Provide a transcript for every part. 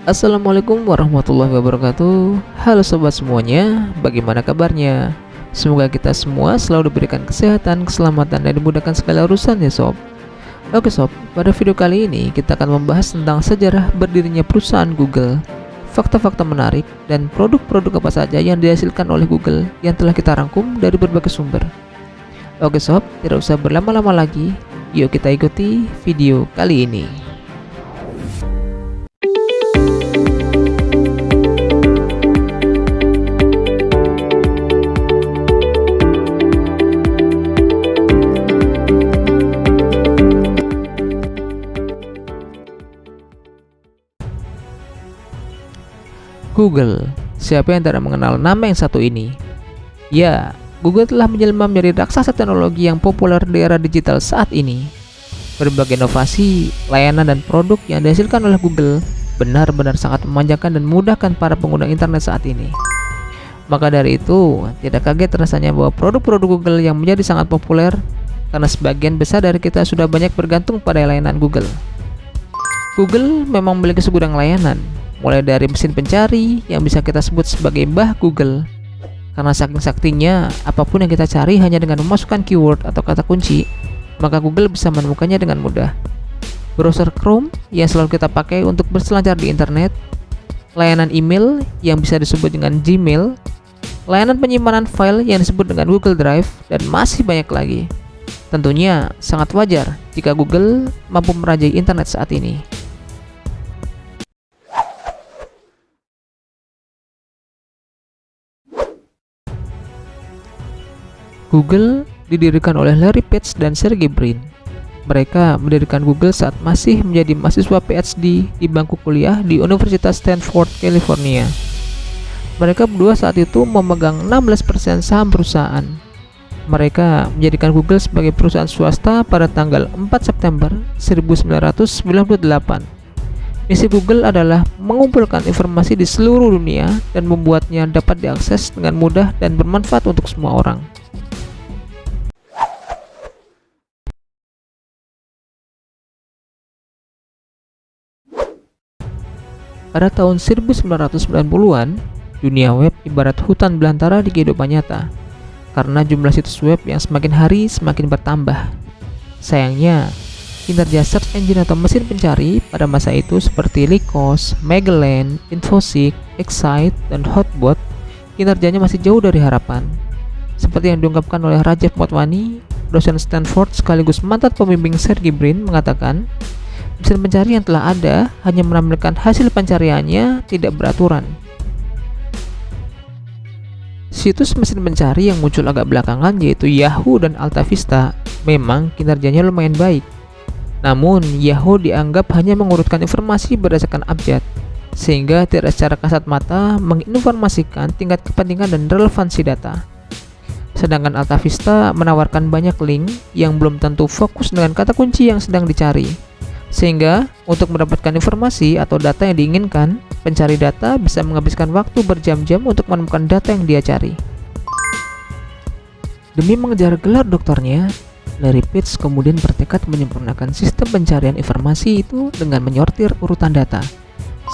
Assalamualaikum warahmatullahi wabarakatuh. Halo sobat semuanya, bagaimana kabarnya? Semoga kita semua selalu diberikan kesehatan, keselamatan, dan dimudahkan segala urusan ya sob. Oke sob, pada video kali ini kita akan membahas tentang sejarah berdirinya perusahaan Google, fakta-fakta menarik, dan produk-produk apa saja yang dihasilkan oleh Google yang telah kita rangkum dari berbagai sumber. Oke sob, tidak usah berlama-lama lagi, yuk kita ikuti video kali ini. Google, siapa yang tidak mengenal nama yang satu ini? Ya, Google telah menjelma menjadi raksasa teknologi yang populer di era digital saat ini. Berbagai inovasi, layanan, dan produk yang dihasilkan oleh Google benar-benar sangat memanjakan dan memudahkan para pengguna internet saat ini. Maka dari itu, tidak kaget rasanya bahwa produk-produk Google yang menjadi sangat populer karena sebagian besar dari kita sudah banyak bergantung pada layanan Google. Google memang memiliki segudang layanan, mulai dari mesin pencari yang bisa kita sebut sebagai Mbah Google. Karena saking saktinya, apapun yang kita cari hanya dengan memasukkan keyword atau kata kunci, maka Google bisa menemukannya dengan mudah. Browser Chrome yang selalu kita pakai untuk berselancar di internet, layanan email yang bisa disebut dengan Gmail, layanan penyimpanan file yang disebut dengan Google Drive, dan masih banyak lagi. Tentunya sangat wajar jika Google mampu merajai internet saat ini. Google didirikan oleh Larry Page dan Sergey Brin. Mereka mendirikan Google saat masih menjadi mahasiswa PhD di bangku kuliah di Universitas Stanford, California. Mereka berdua saat itu memegang 16% saham perusahaan. Mereka menjadikan Google sebagai perusahaan swasta pada tanggal 4 September 1998. Misi Google adalah mengumpulkan informasi di seluruh dunia dan membuatnya dapat diakses dengan mudah dan bermanfaat untuk semua orang. Pada tahun 1990-an, dunia web ibarat hutan belantara di kehidupan nyata, karena jumlah situs web yang semakin hari semakin bertambah. Sayangnya, kinerja search engine atau mesin pencari pada masa itu seperti Lycos, Magellan, Infoseek, Excite, dan Hotbot, kinerjanya masih jauh dari harapan. Seperti yang diungkapkan oleh Rajeev Motwani, dosen Stanford sekaligus mantan pembimbing Sergey Brin, mengatakan, mesin pencari yang telah ada hanya menampilkan hasil pencariannya tidak beraturan. Situs mesin pencari yang muncul agak belakangan yaitu Yahoo dan AltaVista memang kinerjanya lumayan baik. Namun Yahoo dianggap hanya mengurutkan informasi berdasarkan abjad, sehingga tidak secara kasat mata menginformasikan tingkat kepentingan dan relevansi data. Sedangkan AltaVista menawarkan banyak link yang belum tentu fokus dengan kata kunci yang sedang dicari. Sehingga, untuk mendapatkan informasi atau data yang diinginkan, pencari data bisa menghabiskan waktu berjam-jam untuk menemukan data yang dia cari. Demi mengejar gelar doktornya, Larry Page kemudian bertekad menyempurnakan sistem pencarian informasi itu dengan menyortir urutan data,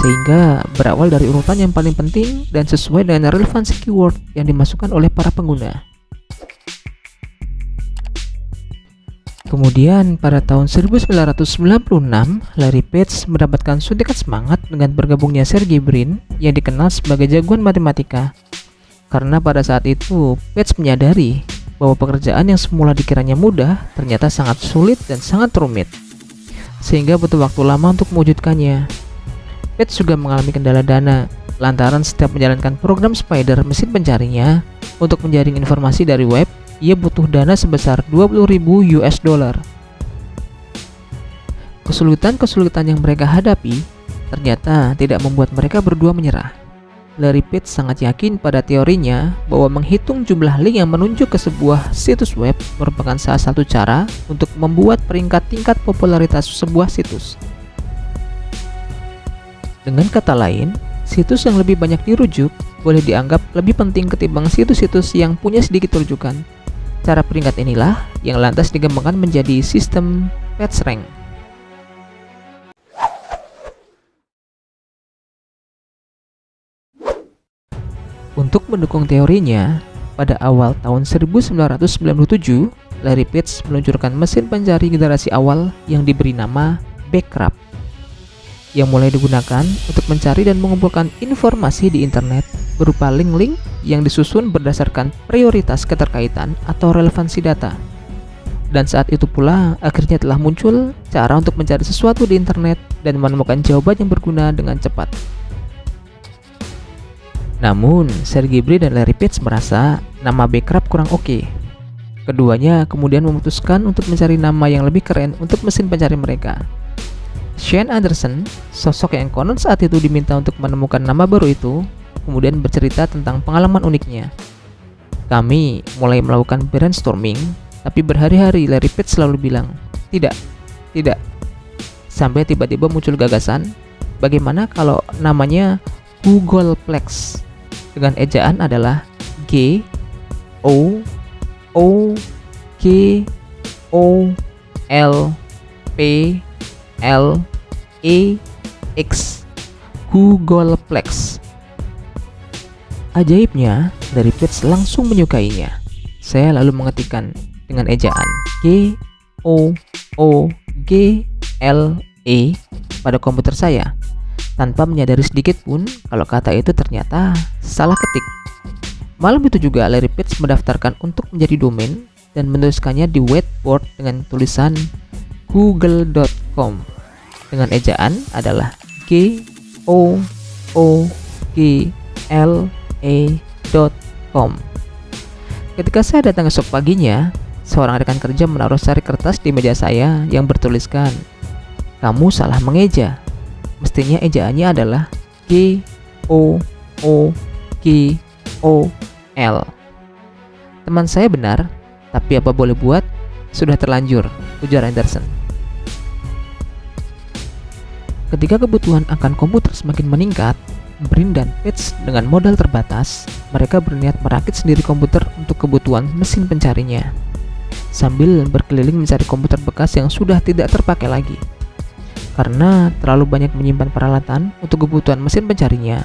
sehingga berawal dari urutan yang paling penting dan sesuai dengan relevansi keyword yang dimasukkan oleh para pengguna. Kemudian pada tahun 1996, Larry Page mendapatkan suntikan semangat dengan bergabungnya Sergey Brin yang dikenal sebagai jagoan matematika. Karena pada saat itu, Page menyadari bahwa pekerjaan yang semula dikiranya mudah ternyata sangat sulit dan sangat rumit, sehingga butuh waktu lama untuk mewujudkannya. Page juga mengalami kendala dana, lantaran setiap menjalankan program Spider mesin pencarinya untuk menjaring informasi dari web, ia butuh dana sebesar $20.000. Kesulitan-kesulitan yang mereka hadapi ternyata tidak membuat mereka berdua menyerah. Larry Page sangat yakin pada teorinya bahwa menghitung jumlah link yang menunjuk ke sebuah situs web merupakan salah satu cara untuk membuat peringkat tingkat popularitas sebuah situs. Dengan kata lain, situs yang lebih banyak dirujuk boleh dianggap lebih penting ketimbang situs-situs yang punya sedikit rujukan. Cara peringkat inilah yang lantas dikembangkan menjadi sistem PageRank. Untuk mendukung teorinya, pada awal tahun 1997, Larry Page meluncurkan mesin pencari generasi awal yang diberi nama Backrub, yang mulai digunakan untuk mencari dan mengumpulkan informasi di internet berupa link-link yang disusun berdasarkan prioritas keterkaitan atau relevansi data. Dan saat itu pula akhirnya telah muncul cara untuk mencari sesuatu di internet dan menemukan jawaban yang berguna dengan cepat. Namun, Sergey Brin dan Larry Page merasa nama Backrub kurang oke. Keduanya kemudian memutuskan untuk mencari nama yang lebih keren untuk mesin pencari mereka. Shane Anderson, sosok yang konon saat itu diminta untuk menemukan nama baru itu, kemudian bercerita tentang pengalaman uniknya. Kami mulai melakukan brainstorming, tapi berhari-hari Larry Page selalu bilang, tidak. Sampai tiba-tiba muncul gagasan, bagaimana kalau namanya Googleplex? Dengan ejaan adalah G O O G O L P L E X, Googleplex. Ajaibnya, Larry Page langsung menyukainya. Saya lalu mengetikkan dengan ejaan G O O G L E pada komputer saya, tanpa menyadari sedikit pun kalau kata itu ternyata salah ketik. Malam itu juga Larry Page mendaftarkan untuk menjadi domain dan menuliskannya di whiteboard dengan tulisan google.com dengan ejaan adalah G O O G L E.com. Ketika saya datang esok paginya, seorang rekan kerja menaruh sari kertas di meja saya yang bertuliskan, "Kamu salah mengeja. Mestinya ejaannya adalah G O O G O L." Teman saya benar, tapi apa boleh buat, sudah terlanjur, ujar Anderson. Ketika kebutuhan akan komputer semakin meningkat, Brin dan Page dengan modal terbatas, mereka berniat merakit sendiri komputer untuk kebutuhan mesin pencarinya, sambil berkeliling mencari komputer bekas yang sudah tidak terpakai lagi. Karena terlalu banyak menyimpan peralatan untuk kebutuhan mesin pencarinya,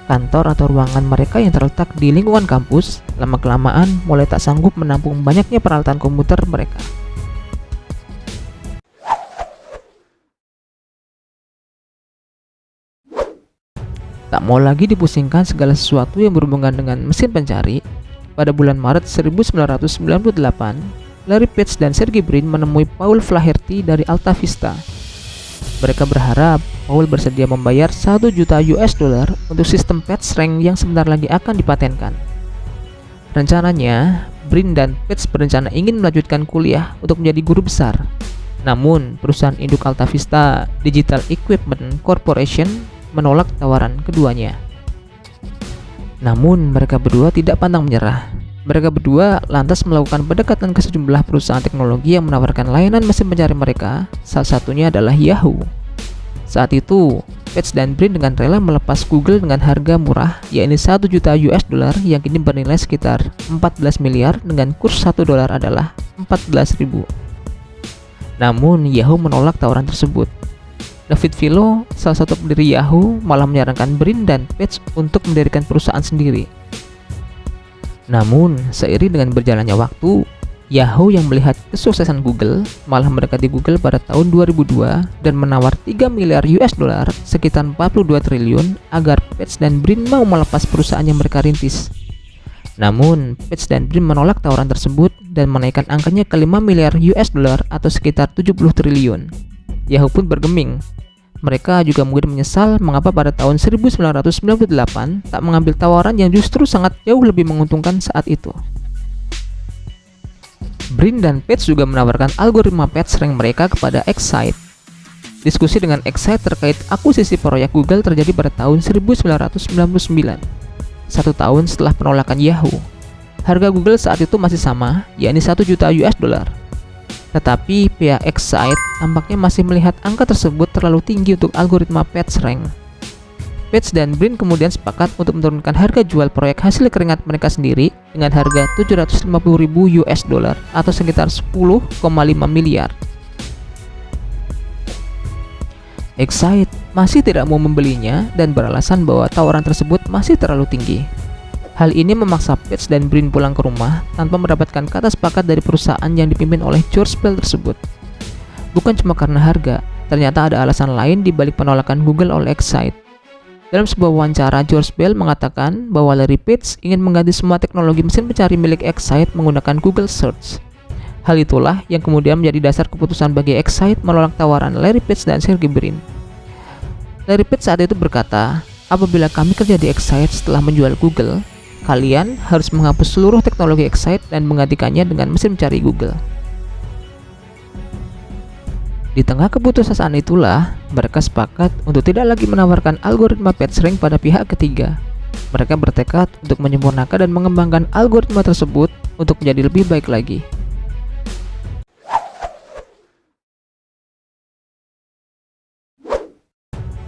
kantor atau ruangan mereka yang terletak di lingkungan kampus lama-kelamaan mulai tak sanggup menampung banyaknya peralatan komputer mereka. Tak mau lagi dipusingkan segala sesuatu yang berhubungan dengan mesin pencari, pada bulan Maret 1998, Larry Page dan Sergey Brin menemui Paul Flaherty dari Alta Vista. Mereka berharap Paul bersedia membayar $1 juta untuk sistem PageRank yang sebentar lagi akan dipatenkan. Rencananya, Brin dan Page berencana ingin melanjutkan kuliah untuk menjadi guru besar. Namun, perusahaan induk Alta Vista, Digital Equipment Corporation, menolak tawaran keduanya. Namun mereka berdua tidak pantang menyerah. Mereka berdua lantas melakukan pendekatan ke sejumlah perusahaan teknologi yang menawarkan layanan mesin pencari mereka, salah satunya adalah Yahoo. Saat itu, Page dan Brin dengan rela melepas Google dengan harga murah, yakni $1 juta yang kini bernilai sekitar 14 miliar dengan kurs $1 adalah 14.000. Namun Yahoo menolak tawaran tersebut. David Vilo, salah satu pendiri Yahoo, malah menyarankan Brin dan Page untuk mendirikan perusahaan sendiri. Namun, seiring dengan berjalannya waktu, Yahoo yang melihat kesuksesan Google malah mendekati Google pada tahun 2002 dan menawar $3 miliar sekitar 42 triliun agar Page dan Brin mau melepas perusahaan yang mereka rintis. Namun, Page dan Brin menolak tawaran tersebut dan menaikkan angkanya ke $5 miliar atau sekitar 70 triliun. Yahoo pun bergeming. Mereka juga mungkin menyesal mengapa pada tahun 1998 tak mengambil tawaran yang justru sangat jauh lebih menguntungkan saat itu. Brin dan Page juga menawarkan algoritma PageRank mereka kepada Excite. Diskusi dengan Excite terkait akuisisi proyek Google terjadi pada tahun 1999, 1 tahun setelah penolakan Yahoo. Harga Google saat itu masih sama, yakni $1 juta. Tetapi pihak Excite tampaknya masih melihat angka tersebut terlalu tinggi untuk algoritma PageRank. Page dan Brin kemudian sepakat untuk menurunkan harga jual proyek hasil keringat mereka sendiri dengan harga $750.000 atau sekitar 10,5 miliar. Excite masih tidak mau membelinya dan beralasan bahwa tawaran tersebut masih terlalu tinggi. Hal ini memaksa Page dan Brin pulang ke rumah tanpa mendapatkan kata sepakat dari perusahaan yang dipimpin oleh George Bell tersebut. Bukan cuma karena harga, ternyata ada alasan lain di balik penolakan Google oleh Excite. Dalam sebuah wawancara, George Bell mengatakan bahwa Larry Page ingin mengganti semua teknologi mesin pencari milik Excite menggunakan Google Search. Hal itulah yang kemudian menjadi dasar keputusan bagi Excite menolak tawaran Larry Page dan Sergey Brin. Larry Page saat itu berkata, "Apabila kami kerja di Excite setelah menjual Google, kalian harus menghapus seluruh teknologi Excite dan menggantikannya dengan mesin mencari Google." Di tengah keputusasaan itulah, mereka sepakat untuk tidak lagi menawarkan algoritma PageRank pada pihak ketiga. Mereka bertekad untuk menyempurnakan dan mengembangkan algoritma tersebut untuk menjadi lebih baik lagi.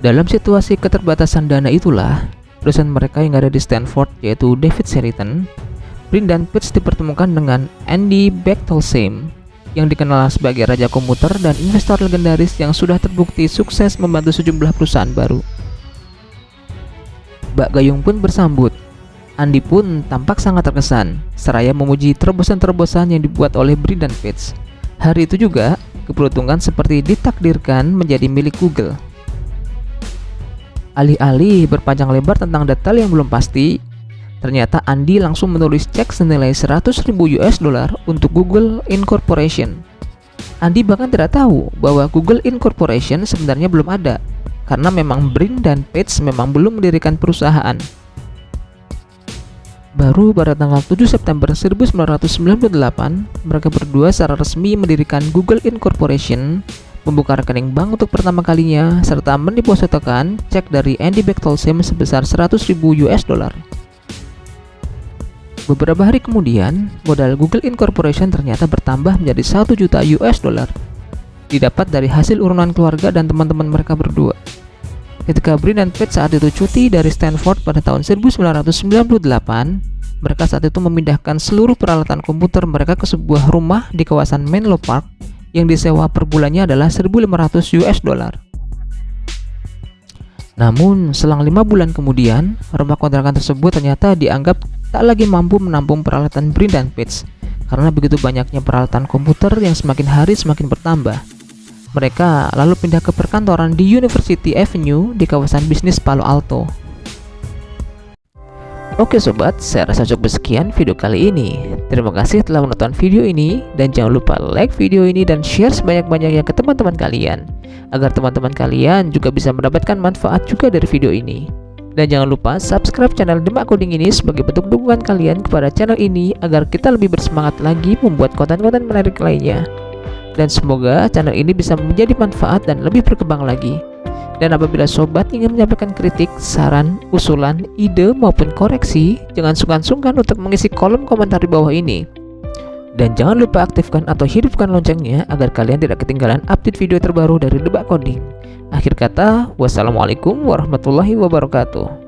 Dalam situasi keterbatasan dana itulah, dosen mereka yang ada di Stanford yaitu David Sheridan, Brin dan Page dipertemukan dengan Andy Bechtolsheim yang dikenal sebagai raja komputer dan investor legendaris yang sudah terbukti sukses membantu sejumlah perusahaan baru. Mbak Gayung pun bersambut. Andy pun tampak sangat terkesan, seraya memuji terobosan-terobosan yang dibuat oleh Brin dan Page. Hari itu juga, keberuntungan seperti ditakdirkan menjadi milik Google. Alih-alih berpanjang lebar tentang detail yang belum pasti, ternyata Andy langsung menulis cek senilai 100.000 US dollar untuk Google Incorporation. Andy bahkan tidak tahu bahwa Google Incorporation sebenarnya belum ada, karena memang Brin dan Page memang belum mendirikan perusahaan. Baru pada tanggal 7 September 1998, mereka berdua secara resmi mendirikan Google Incorporation, membuka rekening bank untuk pertama kalinya, serta mendepositokan cek dari Andy Bechtolsheim sebesar 100.000 US dollar. Beberapa hari kemudian, modal Google Incorporation ternyata bertambah menjadi 1 juta US dollar, didapat dari hasil urunan keluarga dan teman-teman mereka berdua. Ketika Brin dan Page saat itu cuti dari Stanford pada tahun 1998, mereka saat itu memindahkan seluruh peralatan komputer mereka ke sebuah rumah di kawasan Menlo Park yang disewa per bulannya adalah 1.500 US dollar. Namun, selang 5 bulan kemudian, rumah kontrakan tersebut ternyata dianggap tak lagi mampu menampung peralatan Brin dan Page karena begitu banyaknya peralatan komputer yang semakin hari semakin bertambah. Mereka lalu pindah ke perkantoran di University Avenue di kawasan bisnis Palo Alto. Oke sobat, saya rasa cukup sekian video kali ini. Terima kasih telah menonton video ini dan jangan lupa like video ini dan share sebanyak-banyaknya ke teman-teman kalian agar teman-teman kalian juga bisa mendapatkan manfaat juga dari video ini. Dan jangan lupa subscribe channel Demak Coding ini sebagai bentuk dukungan kalian kepada channel ini agar kita lebih bersemangat lagi membuat konten-konten menarik lainnya. Dan semoga channel ini bisa menjadi manfaat dan lebih berkembang lagi. Dan apabila sobat ingin menyampaikan kritik, saran, usulan, ide maupun koreksi, jangan sungkan-sungkan untuk mengisi kolom komentar di bawah ini. Dan jangan lupa aktifkan atau hidupkan loncengnya agar kalian tidak ketinggalan update video terbaru dari Demak Coding. Akhir kata, wassalamualaikum warahmatullahi wabarakatuh.